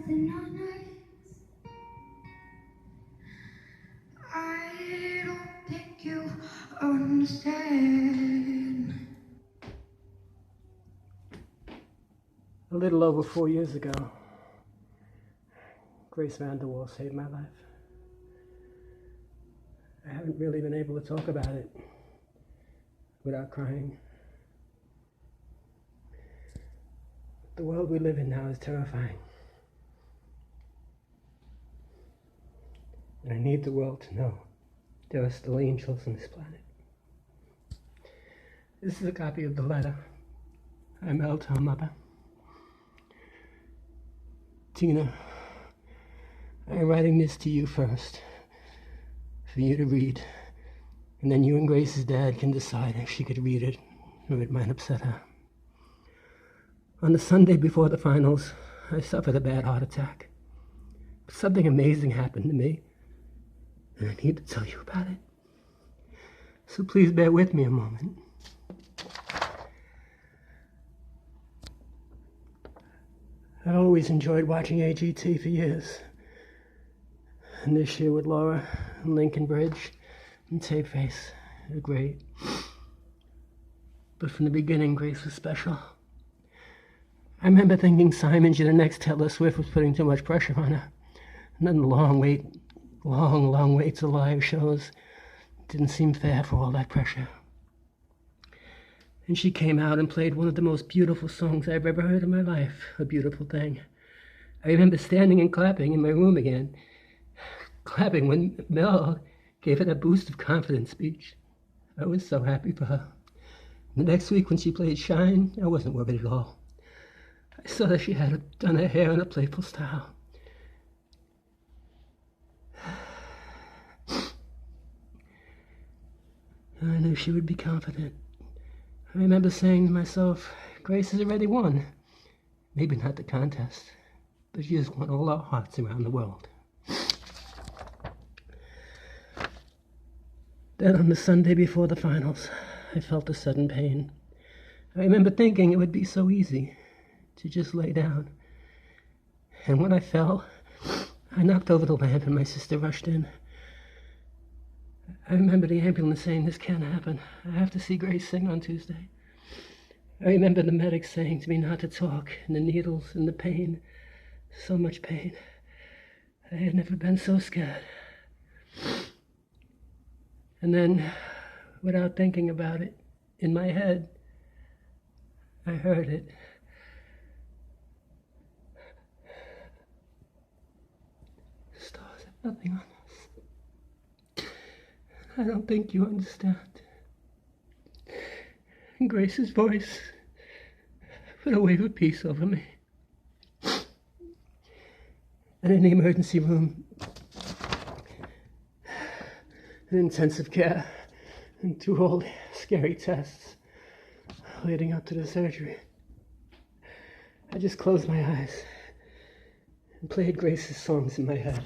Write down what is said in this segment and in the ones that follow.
nothing on earth. I don't think you understand. A little over 4 years ago, Grace Vanderwaal saved my life. I haven't really been able to talk about it without crying. The world we live in now is terrifying. And I need the world to know there are still angels on this planet. This is a copy of the letter I mailed to her mother. Tina, I'm writing this to you first, for you to read, and then you and Grace's dad can decide if she could read it or it might upset her. On the Sunday before the finals, I suffered a bad heart attack. But something amazing happened to me, and I need to tell you about it. So please bear with me a moment. I've always enjoyed watching AGT for years. And this year with Laura and Lincoln Bridge and Tapeface, they're great. But from the beginning, Grace was special. I remember thinking Simon, the next Taylor Swift, was putting too much pressure on her. And then the long wait to live shows didn't seem fair for all that pressure. And she came out and played one of the most beautiful songs I've ever heard in my life, A Beautiful Thing. I remember standing and clapping in my room again, clapping when Mel gave her that boost of confidence speech. I was so happy for her. The next week when she played Shine, I wasn't worried at all. I saw that she had done her hair in a playful style. I knew she would be confident. I remember saying to myself, Grace has already won. Maybe not the contest, but she has won all our hearts around the world. Then on the Sunday before the finals, I felt a sudden pain. I remember thinking it would be so easy to just lay down. And when I fell, I knocked over the lamp and my sister rushed in. I remember the ambulance saying, this can't happen. I have to see Grace sing on Tuesday. I remember the medic saying to me not to talk, and the needles and the pain, so much pain. I had never been so scared. And then, without thinking about it, in my head, I heard it. Stars have nothing on us. I don't think you understand. And Grace's voice put a wave of peace over me. And in the emergency room, in intensive care, and through all the scary tests leading up to the surgery, I just closed my eyes and played Grace's songs in my head,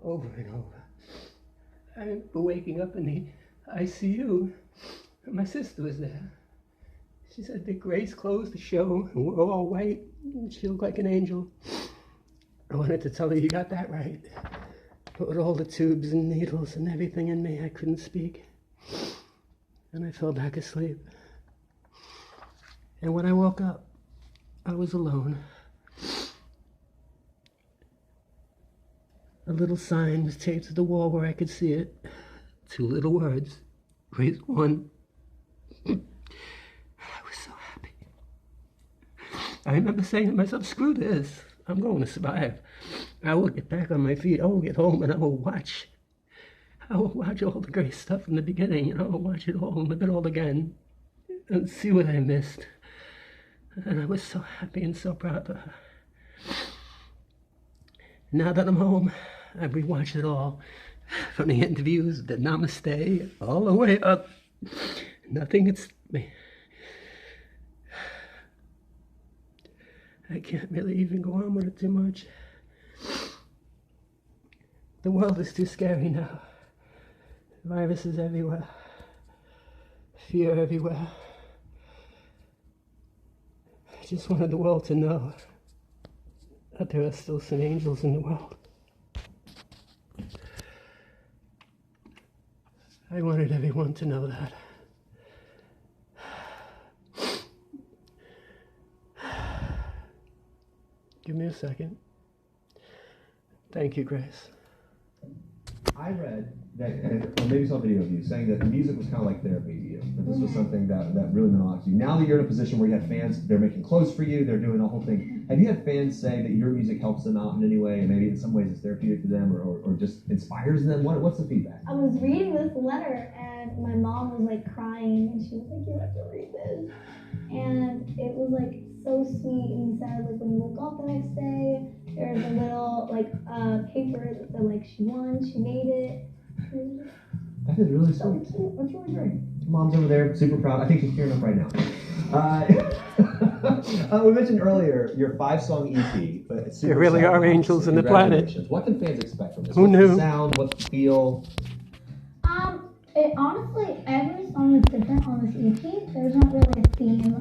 over and over. I remember waking up in the ICU, and my sister was there. She said that Grace closed the show, and we're all white, and she looked like an angel. I wanted to tell her, you got that right. But with all the tubes and needles and everything in me, I couldn't speak. And I fell back asleep. And when I woke up, I was alone. A little sign was taped to the wall where I could see it. 2 little words. Grace won. I was so happy. I remember saying to myself, screw this. I'm going to survive. I will get back on my feet. I will get home and I will watch. I will watch all the great stuff from the beginning, and I will watch it all and live it all again and see what I missed. And I was so happy and so proud of her. Now that I'm home, I rewatched it all. From the interviews, the namaste, all the way up. Nothing had stopped me. I can't really even go on with it too much. The world is too scary now. Viruses everywhere. Fear everywhere. I just wanted the world to know that there are still some angels in the world. I wanted everyone to know that. Give me a second. Thank you, Grace. I read that, or maybe saw a video of you saying that music was kind of like therapy to you. That this was something that really meant a lot to you. Now that you're in a position where you have fans, they're making clothes for you, they're doing the whole thing. Have you had fans say that your music helps them out in any way, and maybe in some ways it's therapeutic to them, or just inspires them? What's the feedback? I was reading this letter, and my mom was like crying, and she was like, "You have to read this." And it was like so sweet, and he said like when you woke up the next day, there's a little like paper that said like she won, she made it. That is really So sweet. cute. That's really great. Mom's over there, super proud. I think she's tearing up right now. We mentioned earlier your 5-song EP. But it's super There really exciting. are angels in the planet. Congratulations. What can fans expect from this? Who What's knew? the sound? What's the feel? It honestly, every song is different on this EP. There's not really a theme.